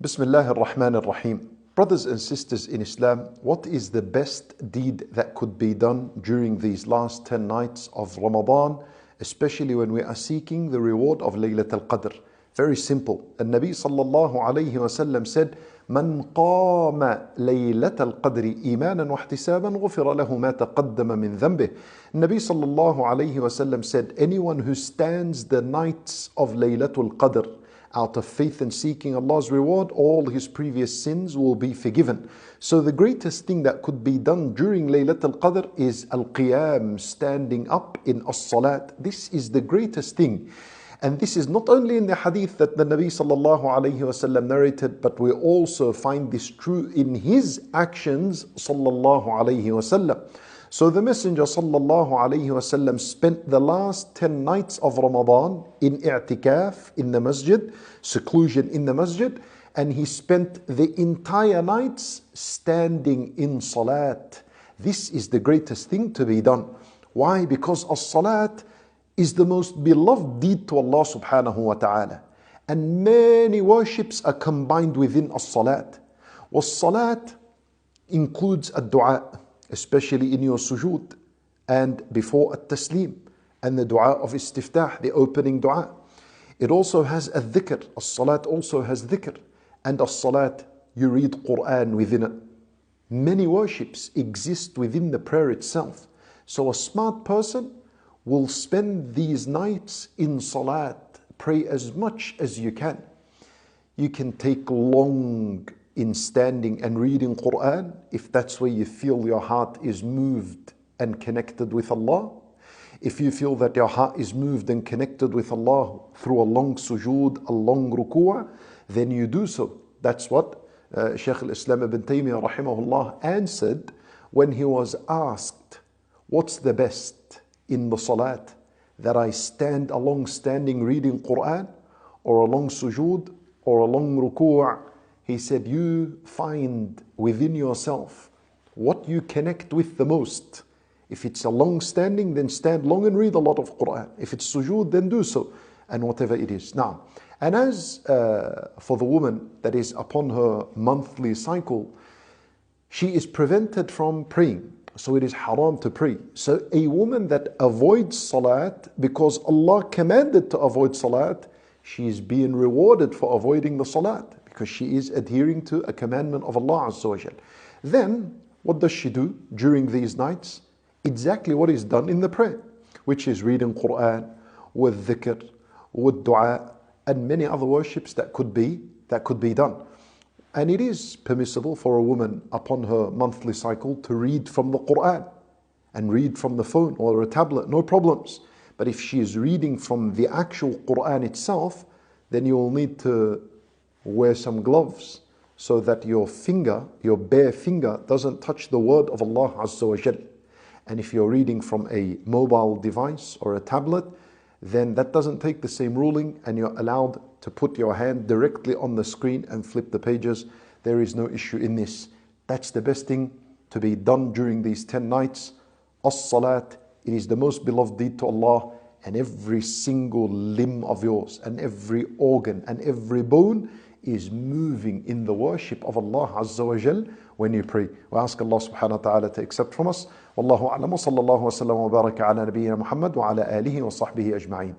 Bismillah ar-Rahman ar-Rahim. Brothers and sisters in Islam, what is the best deed that could be done during these last 10 nights of Ramadan, especially when we are seeking the reward of Laylatul qadr? Very simple. And Nabi sallallahu alayhi wa sallam said, من قام ليلة القدر إيمانا واحتسابا غفر له ما تقدم من ذنبه. Nabi sallallahu alayhi wa sallam said, anyone who stands the nights of Laylatul qadr out of faith and seeking Allah's reward, all his previous sins will be forgiven. So the greatest thing that could be done during Laylatul Qadr is al-qiyam, standing up in as-salat. This is the greatest thing. And this is not only in the hadith that the Nabi sallallahu alayhi wasallam narrated, but we also find this true in his actions sallallahu alayhi wasallam. So the Messenger sallallahu alayhi wasallam spent the last 10 nights of Ramadan in i'tikaf in the masjid, seclusion in the masjid, and he spent the entire nights standing in salat. This is the greatest thing to be done. Why? Because as-salat is the most beloved deed to Allah subhanahu wa ta'ala. And many worships are combined within as-salat. Was-salat includes a-du'a, especially in your sujood and before at-taslim, and the dua of istiftah, the opening dua. It also has a dhikr. As-salat also has dhikr. And as-salat, you read Quran within it. Many worships exist within the prayer itself. So a smart person will spend these nights in salat. Pray as much as you can. You can take long in standing and reading Quran if that's where you feel your heart is moved and connected with Allah. If you feel that your heart is moved and connected with Allah through a long sujood, a long ruku'ah, then you do so. That's what Shaykh al-Islam ibn Taymiyyah rahimahullah answered when he was asked, what's the best in the salat? That I stand a long standing reading Quran, or a long sujood, or a long ruku'ah? He said, you find within yourself what you connect with the most. If it's a long standing, then stand long and read a lot of Quran. If it's sujood, then do so, and whatever it is. Now, and as for the woman that is upon her monthly cycle, she is prevented from praying. So it is haram to pray. So a woman that avoids salat because Allah commanded to avoid salat, she is being rewarded for avoiding the salat, because she is adhering to a commandment of Allah Azza wa Jal. Then, what does she do during these nights? Exactly what is done in the prayer, which is reading Quran, with dhikr, with dua, and many other worships that could be done. And it is permissible for a woman upon her monthly cycle to read from the Quran and read from the phone or a tablet, no problems. But if she is reading from the actual Quran itself, then you will need to wear some gloves so that your finger, your bare finger, doesn't touch the word of Allah Azza wa Jal. And if you're reading from a mobile device or a tablet, then that doesn't take the same ruling, and you're allowed to put your hand directly on the screen and flip the pages. There is no issue in this. That's the best thing to be done during these 10 nights. As-salat, it is the most beloved deed to Allah, and every single limb of yours and every organ and every bone is moving in the worship of Allah Azza wa Jal when you pray. We ask Allah subhanahu wa ta'ala to accept from us. Wallahu a'lam wa sallallahu wa sallam wa baraka ala nabiyyina Muhammad wa ala alihi wa sahbihi ajma'in.